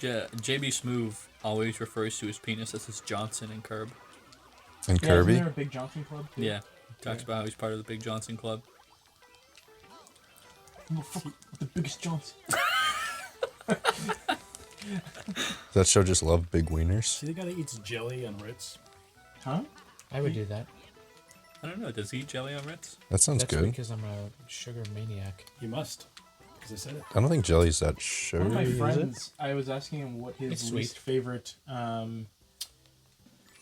JB Smoove always refers to his penis as his Johnson and Curb. And Yeah, Kirby? isn't there a Big Johnson Club? Too? Yeah. He talks about how he's part of the Big Johnson Club. Motherfucker, the biggest Johnson. Does that show just love big wieners? See the guy that eats jelly on Ritz? Huh? I would do that. I don't know. Does he eat jelly on Ritz? That sounds That's good. because I'm a sugar maniac. You must. Because I said it. I don't think jelly's that One of sugary. my is it? friends, I was asking him what his It's least sweet. favorite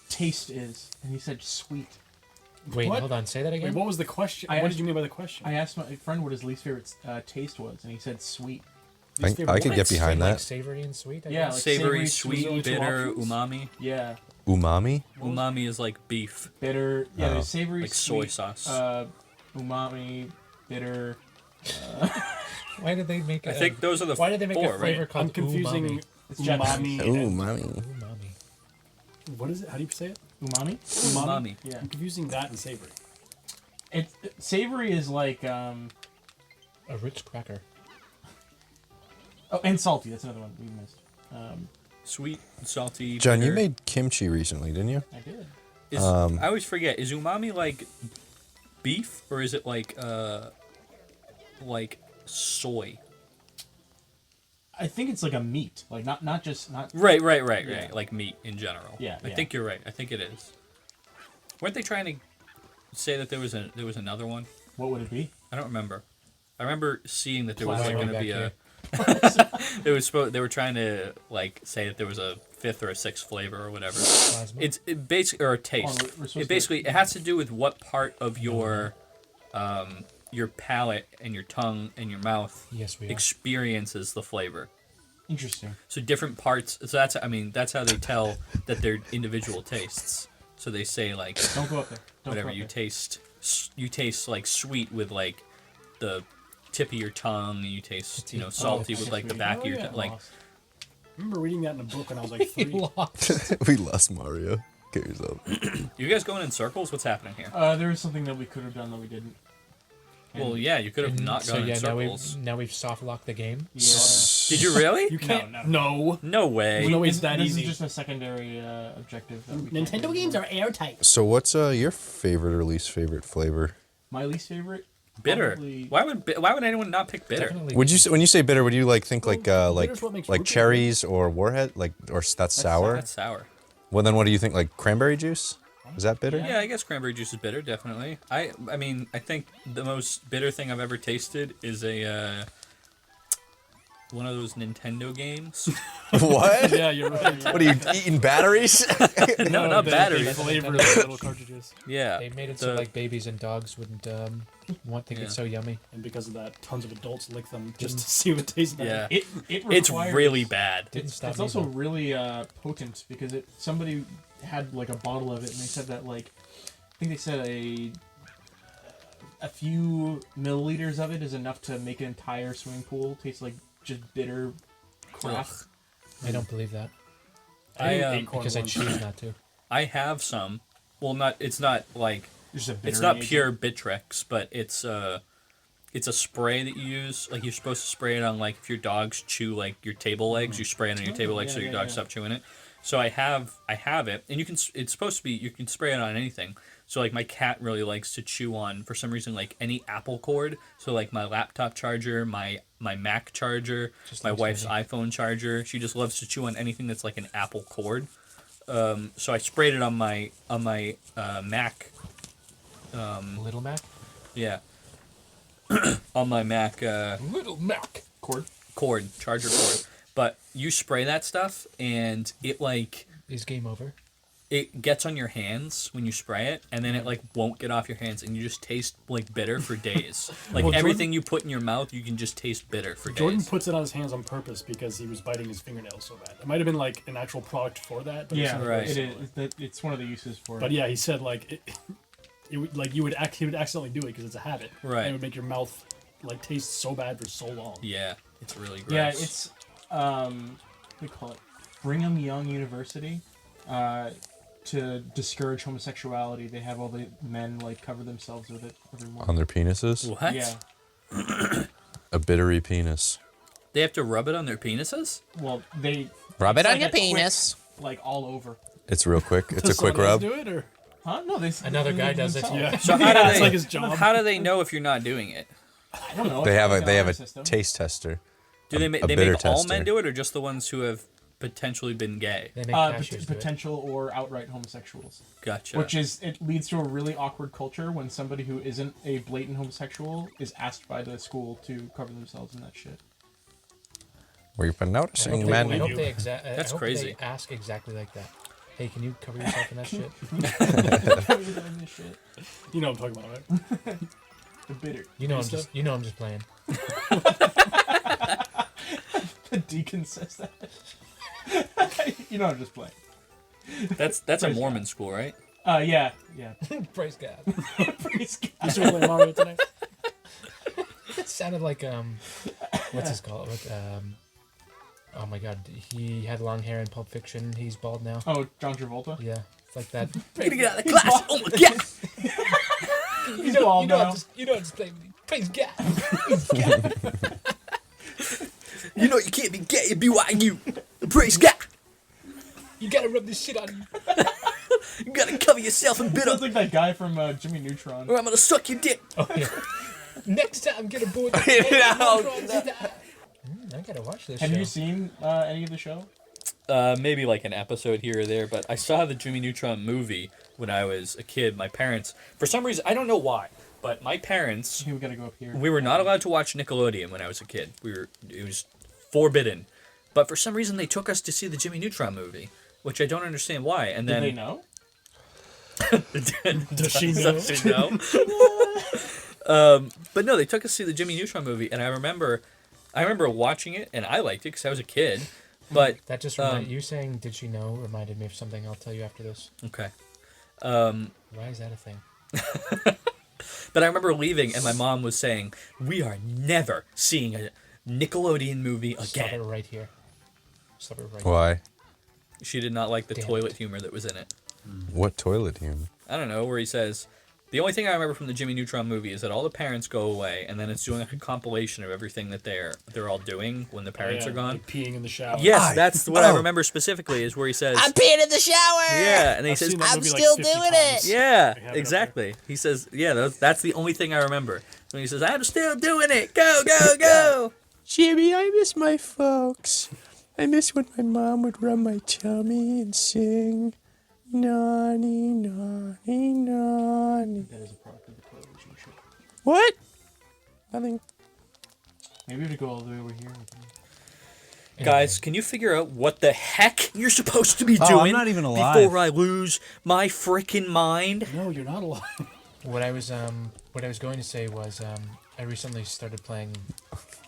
taste is, and he said sweet. Wait, What? hold on. Say that again. Wait, what was the question? I What asked- did you mean by the question? I asked my friend what his least favorite taste was, and he said sweet. Least favorite I could what? get behind Like that. savory and sweet. I Yeah, guess? like Savory, savory, sweet, only two bitter, options? umami. Yeah, Umami? Umami is like beef, bitter. Yeah, Oh. there's savory, like soy sweet, sauce. umami, bitter. Why did they make? I think those are the Why did they make four, a flavor right? called I'm confusing umami? It's Japanese. umami. Ooh, and- mommy. Umami. What is it? How do you say it? Umami. Umami. Yeah. I'm confusing that and savory. Savory is like A Ritz cracker. oh, and salty. That's another one we missed. Sweet, salty. John, you bitter. made kimchi recently, didn't you? I did. I always forget. Is umami like beef or is it like soy? I think it's like a meat, like not. Right. Yeah. Like meat in general. Yeah, I yeah. think you're right. I think it is. Weren't they trying to say that there was another one? What would it be? I don't remember. I remember seeing that there was Plasma going to back be here. They were trying to like say that there was a fifth or a sixth flavor or whatever. Plasma. It basically or a taste. we're supposed It basically it has to do with what part of your palate and your tongue and your mouth Yes, we are. experiences the flavor. Interesting. So different parts. So that's how they tell that they're individual tastes. So they say like Don't go up there. Don't whatever go up you there. taste like sweet with like the tip of your tongue, and you taste tip. salty Oh, with like the sweet. back Oh, of your yeah. tongue. Like Lost. I remember reading that in a book when I was like 3. Lost. We lost Mario. Get yourself. you guys going in circles? What's happening here? There is something that we could have done that we didn't. Well, yeah, you could have not so gone yeah, in circles. now we've soft locked the game. Yeah. Did you really? You can't. No. No. No way. No, it's that this easy. is just a secondary objective. That we can't Nintendo do games anymore. are airtight. So what's your favorite or least favorite flavor? My least favorite. Bitter. Probably- Why would anyone not pick bitter? Definitely. Would you when you say bitter, would you like think like bitter's what makes root beer cherries or warhead or that's sour? That's sour. Well, then what do you think? Like cranberry juice? Is that bitter? Yeah, I guess cranberry juice is bitter, definitely. I mean, I think the most bitter thing I've ever tasted is a one of those Nintendo games. What? Yeah, you're right. What are you eating batteries? No, not They batteries. flavor the little cartridges. Yeah. They made it the- so like babies and dogs wouldn't think Yeah. it's so yummy. And because of that, tons of adults lick them just to see what tastes better. Yeah. It It's requires- really bad. Didn't stop It's me, also though. really potent because somebody had like a bottle of it and they said that like I think they said a few milliliters of it is enough to make an entire swimming pool taste like just bitter crap. Ugh. I don't believe that I, Acorn because I ones. choose not to. I have some. Well, not. It's not like. Just a bitter It's not agent. pure Bittrex, but it's a spray that you use. Like you're supposed to spray it on like if your dogs chew like your table legs, you spray it on your table legs so your dogs stop chewing it. So I have it, and you can. It's supposed to be you can spray it on anything. So like my cat really likes to chew on for some reason like any Apple cord. So like my laptop charger, my Mac charger, Just my looks wife's funny. iPhone charger. She just loves to chew on anything that's like an Apple cord. So I sprayed it on my Mac. Little Mac. Yeah. On my Mac Little Mac. charger cord. But you spray that stuff and it like Is game over? it gets on your hands when you spray it and then it like won't get off your hands and you just taste like bitter for days. Like Well, everything you put in your mouth you can just taste bitter for Jordan days. puts it on his hands on purpose because he was biting his fingernails so bad. It might have been like an actual product for that. But Yeah, it's Right. It is. It's one of the uses for But it. yeah, he said like it would like he would accidentally do it because it's a habit. Right. And it would make your mouth like taste so bad for so long. Yeah, it's really gross. Yeah, it's what do you call it? Brigham Young University. To discourage homosexuality, they have all the men like cover themselves with it every On morning. their penises? What? Yeah, A bittery penis. They have to rub it on their penises? Well, they Rub it it's on like your a quick, penis. like all over. It's real quick. It's a Does quick someone else rub. do it, or Huh? No, they. Another they guy do does it. themselves. yeah? So how do it's they, like his job. How do they know if you're not doing it? I don't know. They it's have like a they have honor a system. taste tester. Do they, a they bitter make all tester. men do it, or just the ones who have potentially been gay? They make cashiers do it. Potential or outright homosexuals. Gotcha. Which is, it leads to a really awkward culture when somebody who isn't a blatant homosexual is asked by the school to cover themselves in that shit. We've been I noticing hope they, I men. hope they That's I hope crazy. They ask exactly like that. Hey, can you cover yourself in that shit? This shit. You know what I'm talking about, right? The bitter. You know, I'm just playing. The deacon says that. You know, I'm just playing. That's a Mormon school, right? Yeah. Praise God. Praise God. You still playing Mario tonight? It sounded like what's his called? Oh my God, he had long hair in Pulp Fiction. He's bald now. Oh, John Travolta? Yeah, it's like that. Gonna get out of the class. Oh my god! He's bald now. I'm just playing with you. Praise God. You know you can't be gay at BYU. Praise God! You gotta rub this shit on you. You gotta cover yourself in bitter, Sounds like that guy from Jimmy Neutron. or I'm gonna suck your dick. Oh, yeah. Next time, get aboard. The I gotta watch this. Have show. you seen any of the show? Maybe like an episode here or there, but I saw the Jimmy Neutron movie when I was a kid. My parents, for some reason, I don't know why, but my parents, Okay, we gotta go up here. we were not allowed to watch Nickelodeon when I was a kid. It was forbidden. But for some reason, they took us to see the Jimmy Neutron movie, which I don't understand why. And Did then they know? Does she know? Does she know? But no, they took us to see the Jimmy Neutron movie, and I remember watching it, and I liked it because I was a kid. But That just you saying "Did she know?" reminded me of something. I'll tell you after this. okay. Why is that a thing? But I remember leaving, and my mom was saying, "We are never seeing a Nickelodeon movie Stop it again." right here. Stop it right. Why? She did not like the Damn toilet it. humor that was in it. What toilet humor? I don't know, where he says, the only thing I remember from the Jimmy Neutron movie is that all the parents go away, and then it's doing like a compilation of everything that they're all doing when the parents are gone. Like peeing in the shower. Yes, that's what I remember specifically, is where he says, I'm peeing in the shower. yeah, and then he I've says, seen that I'm movie still 50 doing times. it. yeah, I have it up exactly. He says, yeah, that's the only thing I remember. When he says, I'm still doing it, go, go, go. Jimmy, I miss my folks. I miss when my mom would rub my tummy and sing. Nani, nani, nani. That is a product of the television show. What? Nothing. Maybe we have to go all the way over here. Guys, can you figure out what the heck you're supposed to be Oh, I'm doing not even alive. before I lose my freaking mind? No, you're not alive. What I was going to say was I recently started playing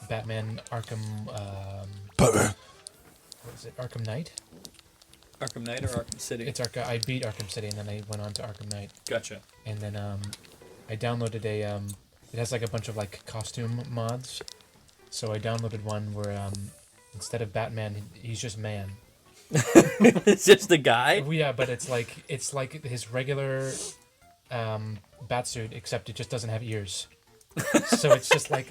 Batman Arkham. Batman. What is it? Arkham Knight. Arkham Knight or Arkham City? It's I beat Arkham City and then I went on to Arkham Knight. Gotcha. And then I downloaded it has like a bunch of like costume mods. So I downloaded one where instead of Batman, he's just man. It's just the guy? Well, yeah, but it's like his regular batsuit, except it just doesn't have ears. So it's just like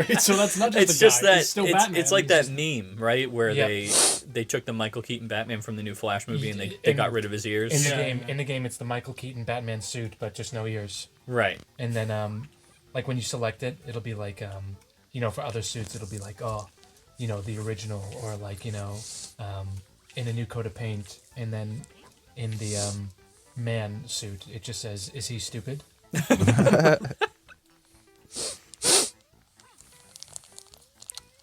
Wait, so that's not just It's the just guy. that It's still it's, Batman. it's like He's that just- meme, right? Where Yep. they took the Michael Keaton Batman from the new Flash movie and they In- got rid of his ears. in the Yeah, game. yeah. In the game, it's the Michael Keaton Batman suit, but just no ears. Right. And then like when you select it, it'll be like for other suits, it'll be like the original, or like in a new coat of paint, and then in the man suit, it just says, "Is he stupid?"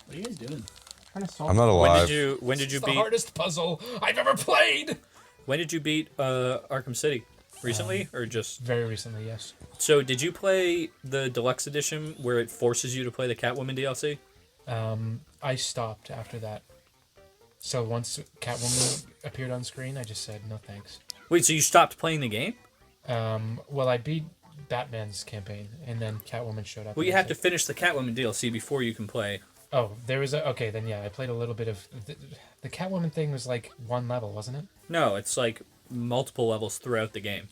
What are you guys doing? Trying to solve I'm not When alive. did you It's the beat hardest puzzle I've ever played. when did you beat Arkham City? Recently or just Very recently, yes. so did you play the deluxe edition where it forces you to play the Catwoman DLC? I stopped after that. So once Catwoman appeared on screen, I just said no thanks. Wait, so you stopped playing the game? Well, I beat Batman's campaign, and then Catwoman showed up. Well, and you I have to said- finish the Catwoman DLC before you can play. Oh, there was a okay. Then yeah, I played a little bit of the Catwoman thing. Was like one level, wasn't it? No, it's like multiple levels throughout the game.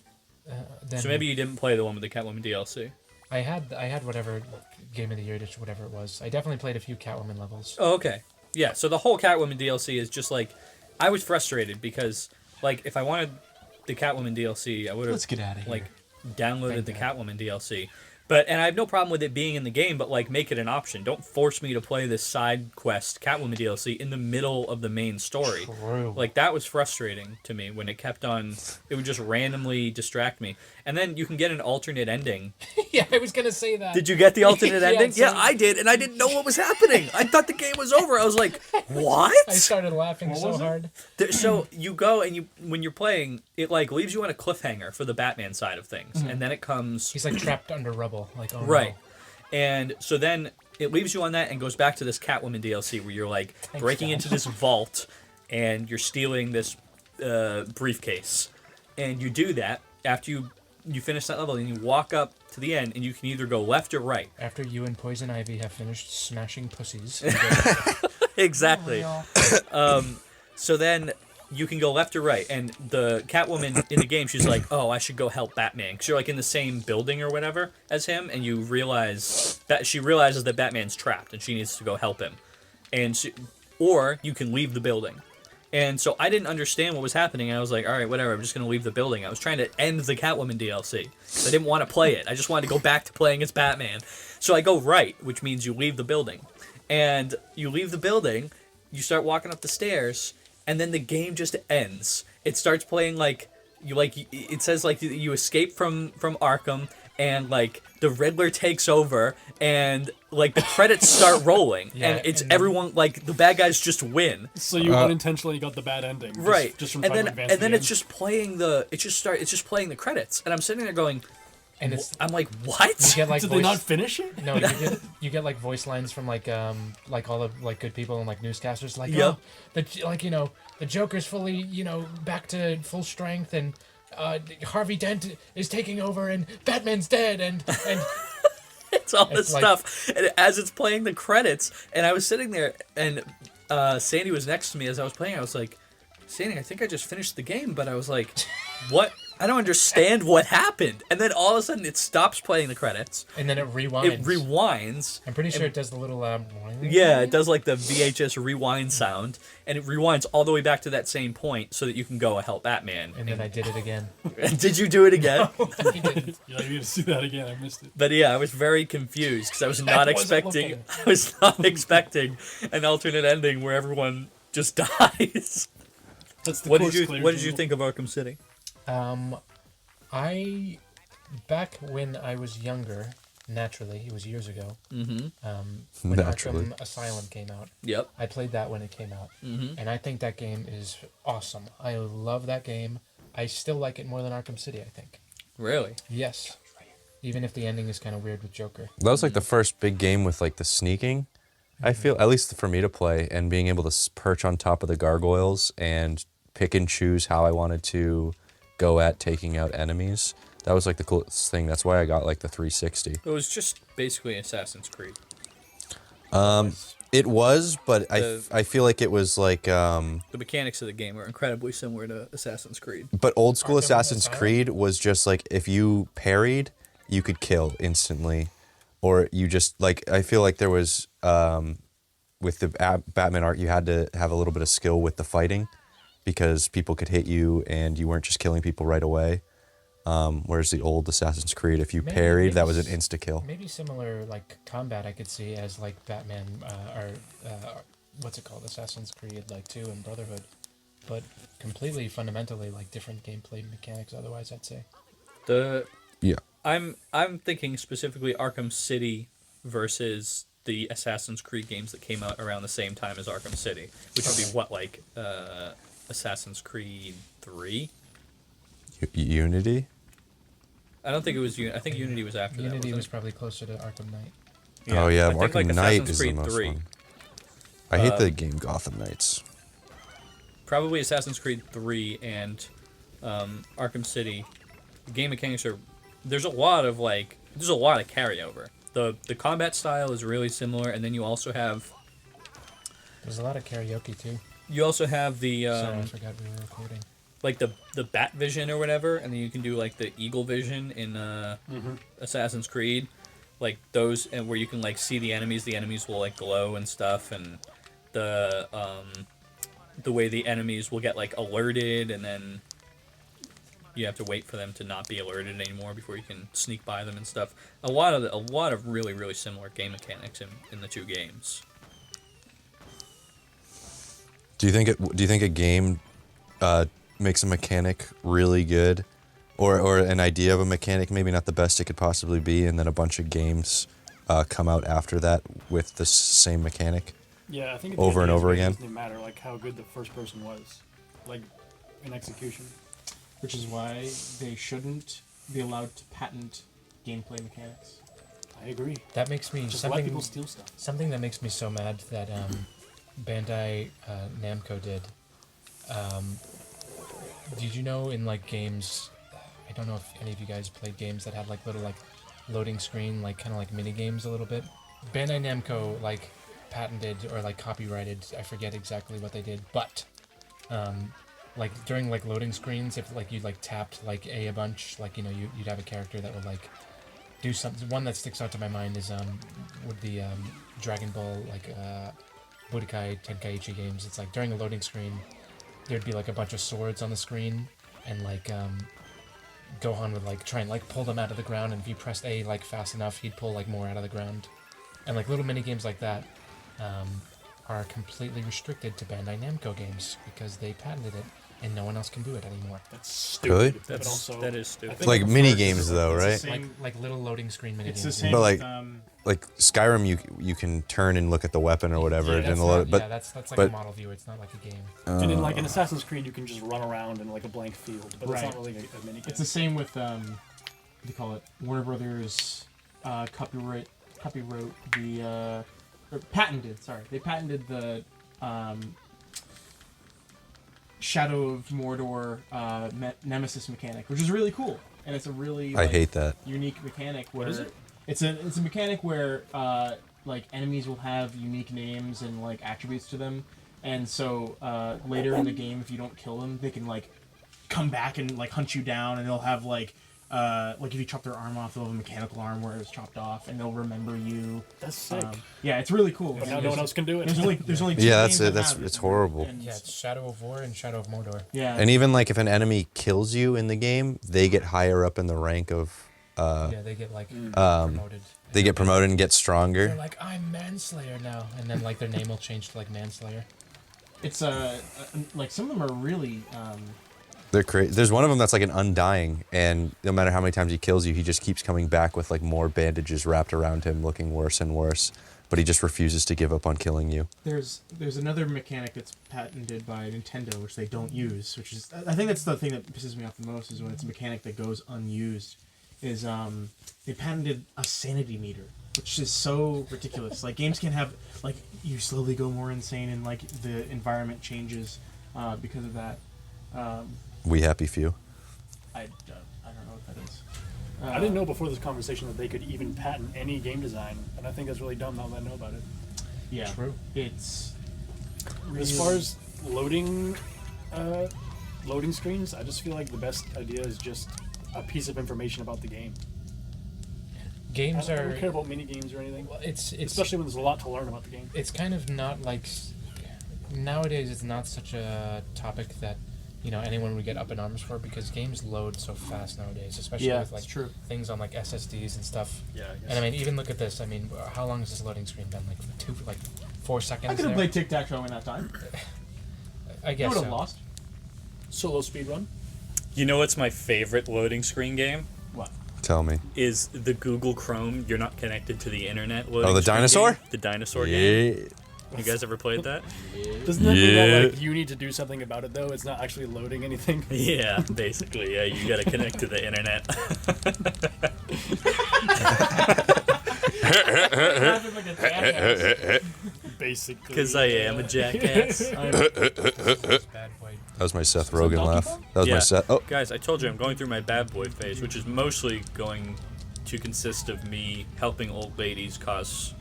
Then So maybe you didn't play the one with the Catwoman DLC. I had whatever game of the year edition, whatever it was. I definitely played a few Catwoman levels. Oh, okay. Yeah, so the whole Catwoman DLC is just like, I was frustrated because, like, if I wanted the Catwoman DLC, I would have Let's get out of here. like downloaded Thank the God. Catwoman DLC. But and I have no problem with it being in the game, but like make it an option. Don't force me to play this side quest Catwoman DLC in the middle of the main story. True. Like that was frustrating to me when it kept on. It would just randomly distract me. And then you can get an alternate ending. Yeah, I was gonna say that. Did you get the alternate Yeah, ending? so- Yeah, I did, and I didn't know what was happening. I thought the game was over. I was like, what? I started laughing What so was it? hard. So you go and you when you're playing, it like leaves you on a cliffhanger for the Batman side of things, and then it comes He's like trapped under rubble. Like, oh right, no. and so then it leaves you on that and goes back to this Catwoman DLC where you're like breaking God. into this vault and you're stealing this briefcase, and you do that after you finish that level and you walk up to the end and you can either go left or right. After you and Poison Ivy have finished smashing pussies. Exactly. So then you can go left or right, and the Catwoman in the game, she's like, "Oh, I should go help Batman," because you're like in the same building or whatever as him, and you realize that she realizes that Batman's trapped and she needs to go help him, or you can leave the building. And so I didn't understand what was happening. I was like, all right, whatever. I'm just gonna leave the building. I was trying to end the Catwoman DLC. I didn't want to play it. I just wanted to go back to playing as Batman. So I go right, which means you leave the building, and you leave the building. You start walking up the stairs, and then the game just ends. It starts playing like it says like you escape from Arkham, and like the Riddler takes over, and like the credits start rolling, Yeah, and it's and then- everyone like the bad guys just win, So you unintentionally got the bad ending, right? Just from and trying then to advance the it's game. just playing it's just playing the credits, and I'm sitting there going, And it's I'm like, what? you get like Did voice, they not finish it? No, you get like voice lines from like all the like good people and like newscasters like Yep. the Joker's fully back to full strength and Harvey Dent is taking over and Batman's dead and It's all this It's like- stuff, and as it's playing the credits, and I was sitting there, and Sandy was next to me as I was playing. I was like, Sandy, I think I just finished the game, but I was like, what? I don't understand what happened. And then all of a sudden, it stops playing the credits. and then it rewinds. It rewinds. I'm pretty sure it does the little Yeah, it does like the VHS rewind sound, and it rewinds all the way back to that same point so that you can go help Batman. and then I did it again. Did you do it again? He didn't. Yeah, you need to see that again. I missed it. But yeah, I was very confused because I was not wasn't expecting. looking. I was not expecting an alternate ending where everyone just dies. That's the What did course you clear What did you jingle. think of Arkham City? I back when I was younger, naturally, it was years ago. When Naturally. Arkham Asylum came out. Yep. I played that when it came out, and I think that game is awesome. I love that game. I still like it more than Arkham City, I think. Really? Yes. Even if the ending is kind of weird with Joker. That was like the first big game with like the sneaking. I feel, at least for me to play, and being able to perch on top of the gargoyles and pick and choose how I wanted to go at taking out enemies. That was like the coolest thing. That's why I got like the 360. It was just basically Assassin's Creed. It was, but The- I feel like it was like, The mechanics of the game are incredibly similar to Assassin's Creed. but old school Arkham Assassin's Asylum? Creed was just like if you parried, you could kill instantly, or you just like I feel like there was with the Batman art, you had to have a little bit of skill with the fighting because people could hit you and you weren't just killing people right away. Whereas the old Assassin's Creed, if you Maybe- parried, maybe that was an s- insta kill. Maybe similar like combat I could see as like Batman or what's it called, Assassin's Creed like 2 and Brotherhood, but completely fundamentally like different gameplay mechanics. Otherwise, I'd say. Yeah. I'm thinking specifically Arkham City versus the Assassin's Creed games that came out around the same time as Arkham City, which would be what, like Assassin's Creed 3? Unity. I don't think it was I think Unity was after that. Unity wasn't was it? probably closer to Arkham Knight. Oh yeah, I think, Arkham like, Knight Assassin's is the Creed most 3. fun. I hate the game Gotham Knights. Probably Assassin's Creed 3 and Arkham City. The game mechanics are there's a lot of carryover. The combat style is really similar, and then you also have There's a lot of karaoke too. the Sorry, I forgot we were recording. like the bat vision or whatever, and then you can do like the eagle vision in Assassin's Creed. like those, and where you can like see the enemies will like glow and stuff, and the way the enemies will get like alerted, and then you have to wait for them to not be alerted anymore before you can sneak by them and stuff. A lot of really really similar game mechanics in the two games. Do you think a game makes a mechanic really good, or an idea of a mechanic maybe not the best it could possibly be, and then a bunch of games come out after that with the same mechanic? Yeah, I think Over and over again. It doesn't matter like how good the first person was, like in execution. Which is why they shouldn't be allowed to patent gameplay mechanics. I agree. That makes me Just let people steal stuff. something that makes me so mad that Bandai Namco did. Did you know in like games? I don't know if any of you guys played games that had like little like loading screen, like kind of like mini games a little bit. Bandai Namco like patented or like copyrighted. I forget exactly what they did, but like during like loading screens, if like you like tapped like a bunch, like you know you'd have a character that would like do something. One that sticks out to my mind is with the Dragon Ball like Budokai Tenkaichi games. It's like during a loading screen, there'd be like a bunch of swords on the screen, and like Gohan would like try and like pull them out of the ground, and if you pressed A like fast enough, he'd pull like more out of the ground, and like little mini games like that are completely restricted to Bandai Namco games because they patented it and no one else can do it anymore. That's stupid. Really? But also, That is stupid. I think Like the mini first- games though, It's the right? same- Like little loading screen mini It's games. the same But, with, like- Like Skyrim, you can turn and look at the weapon or whatever, Yeah, and That's a not, lot. But yeah, that's like but- a model view. It's not like a game. And in like in Assassin's Creed, you can just run around in like a blank field, but Right. it's not really a mini game. It's the same with what do you call it? Warner Brothers copyright the or patented. Sorry, they patented the Shadow of Mordor Nemesis mechanic, which is really cool, and it's a really I hate that. unique mechanic. Where is it? It's a mechanic where like enemies will have unique names and like attributes to them, and so later in the game, if you don't kill them, they can like come back and like hunt you down, and they'll have like if you chop their arm off, they'll have a mechanical arm where it was chopped off, and they'll remember you. That's sick. Yeah, it's really cool. But now no one else can do it. There's only two Yeah, that's games it. that have It's horrible. and- Yeah, it's Shadow of War and Shadow of Mordor. yeah. And even like if an enemy kills you in the game, they get higher up in the rank of. Yeah, they get like Um, promoted. They get promoted and get They're stronger. like, I'm Manslayer now, and then like their name will change to like Manslayer. It's like some of them are really They're crazy. There's one of them that's like an undying, and no matter how many times he kills you, he just keeps coming back with like more bandages wrapped around him, looking worse and worse. But he just refuses to give up on killing you. There's another mechanic that's patented by Nintendo, which they don't use, which is I think that's the thing that pisses me off the most is when it's a mechanic that goes unused. Is they patented a sanity meter, which is so ridiculous. Like games can have like you slowly go more insane and like the environment changes because of that. We happy few. I don't know what that is. I didn't know before this conversation that they could even patent any game design, and I think that's really dumb now that I know about it. Yeah, True. It's As far as loading screens, I just feel like the best idea is just a piece of information about the game. Games I are. don't care about mini games or anything, Well, it's especially when there's a lot to learn about the game. it's kind of not like nowadays. It's not such a topic that anyone would get up in arms for because games load so fast nowadays, especially with like it's true. things on like SSDs and stuff. Yeah, I guess. And I mean, even look at this. I mean, how long has this loading screen been? Like 4 seconds. I could have there? played Tic Tac Toe in that time. I I guess would have so. lost. Solo speedrun. You know what's my favorite loading screen game? What? Tell me. Is the Google Chrome. You're not connected to the internet. Loading the screen dinosaur? game? The dinosaur game. Yeah. You guys ever played that? Doesn't that mean that Yeah. like you need to do something about it though? It's not actually loading anything. Yeah, basically. Yeah, you gotta connect to the internet. Basically. Because I am a jackass. Bad boy. That was my Seth Rogen Donkey laugh. Kong? That was my Yeah. Seth. Oh, Guys, I told you I'm going through my bad boy phase, which is mostly going to consist of me helping old ladies cause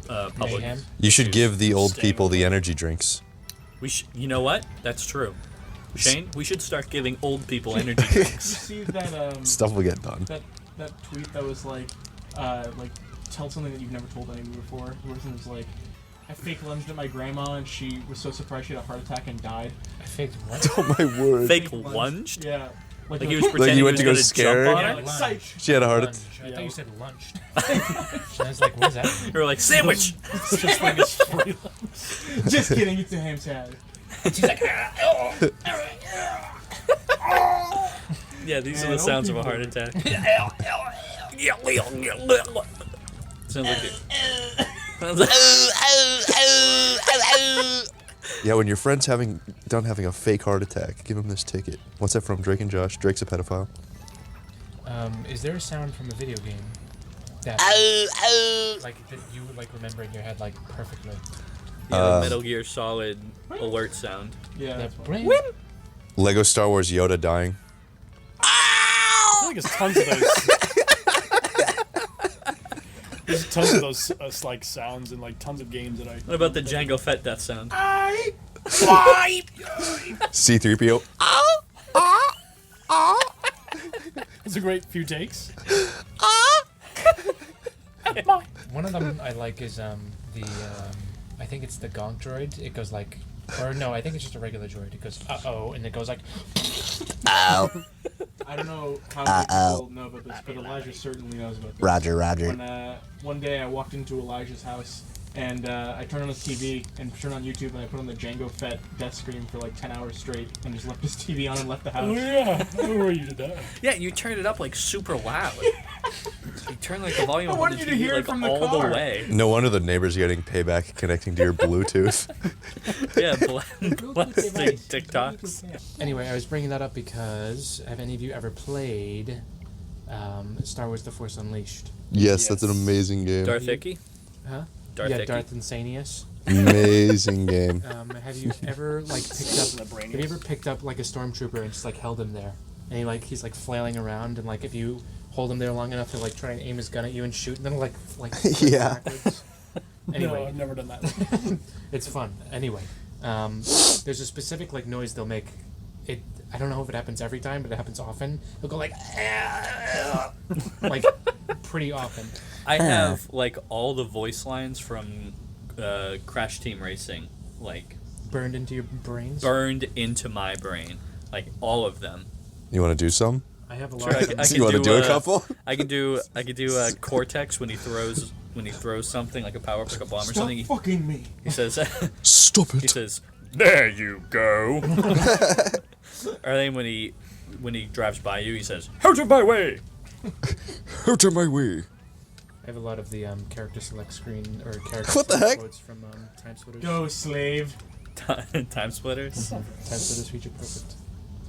public. Mayhem? you should issues. give the old Staying people the away. energy drinks. You know what? That's true. Shane, we should start giving old people energy drinks. You see that Stuff will get done. that tweet that was like tell something that you've never told anyone before. The person was like, I fake lunged at my grandma and she was so surprised she had a heart attack and died. I faked what? Oh my word. Fake lunged? Yeah. Like he was pretending you he went was to go gonna scare jump her? on Yeah, it? like, psych. She had a heart Lunch. attack. I Yeah. thought you said lunched. I was like, what is that? You were like, sandwich! Just like this free Just kidding, it's a ham sad. She's like, Yeah, these are Man, the sounds of a old heart attack. Sounds like it. Sounds like Yeah, when your friend's done having a fake heart attack, give him this ticket. What's that from? Drake and Josh. Drake's a pedophile. is there a sound from a video game that like that you would like remember in your head like perfectly? yeah, the Metal Gear Solid alert sound. Yeah. That That's bring Lego Star Wars Yoda dying. I feel like there's tons of those. There's tons of those like sounds and like tons of games that I. What about the Jango Fett death sound? C-3PO. It's a great few takes. one of them I like is the I think it's the Gonk droid. It goes like, or no, I think it's just a regular droid. It goes uh-oh, and it goes like I don't know how many people know about this, but Elijah certainly knows about this. Roger. When, one day I walked into Elijah's house and I turned on his TV and turned on YouTube and I put on the Jango Fett death scream for like 10 hours straight and just left his TV on and left the Oh house. yeah, I remember you did that. Yeah, you turned it up like super loud. You turned like the volume I up on wanted the you to TV hear it like from the all car. the way. No wonder the neighbors are getting payback connecting to your Bluetooth. Yeah, blasting TikToks. Anyway, I was bringing that up because have any of you ever played Star Wars: The Force Unleashed? Yes, that's an amazing game. Darth Icky? Huh? Darth yeah, Icky? Darth Insanius. Amazing game. Have you ever like picked up? The brain Have you ever picked up like a stormtrooper and just like held him there, and he's like flailing around, and like if you hold him there long enough to like try and aim his gun at you and shoot, and then like flip Yeah. backwards. No, Anyway, I've never done that. it's fun. Anyway, there's a specific like noise they'll make. I don't know if it happens every time, but it happens often. They'll go like, like pretty often. I have like all the voice lines from Crash Team Racing, like Burned into your brains. burned into my brain, like all of them. You want to do some? I have a Sure, lot of them. I You want to do a uh, couple? I could do Cortex when he throws something like a power up, like a bomb or Stop something. fucking me. He says Stop he it. says there you go. Or then when he drives by you, he says out of my way. Out of my way. I have a lot of the character select screen or character What the select heck? quotes from Time Splitters. Go, slave. Time splitters. Time Splitters feature perfect.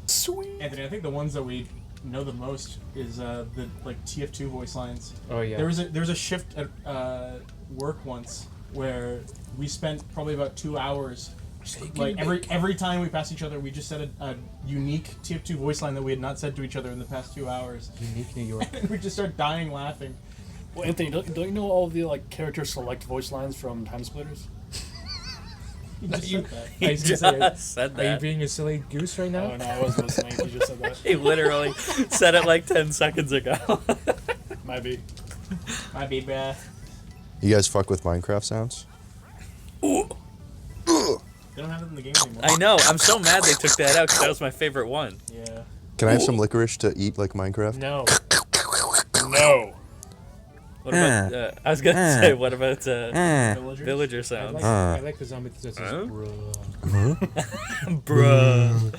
Sweet. Anthony, I think the ones that we know the most is the like TF2 voice lines. Oh yeah. There was a shift at work once where we spent probably about 2 hours. Like every time we passed each other, we just said a unique TF2 voice line that we had not said to each other in the past 2 hours. Unique New York. And we just start dying laughing. Well, Anthony, don't you know all of the like character select voice lines from Time Splitters? You just said that. He I was just gonna say, said Are you that. being a silly goose right now? Oh no, I wasn't listening. You just said that. He literally said it like 10 seconds ago. Might be. My baby. They You guys fuck with Minecraft sounds? don't have it in the game anymore. I know. I'm so mad they took that out because that was my favorite one. Yeah. Can I have some licorice to eat like Minecraft? No. No. What about? I was gonna say, what about Villagers? villager I sounds? like the zombie that says, Huh? bruh. Bruh.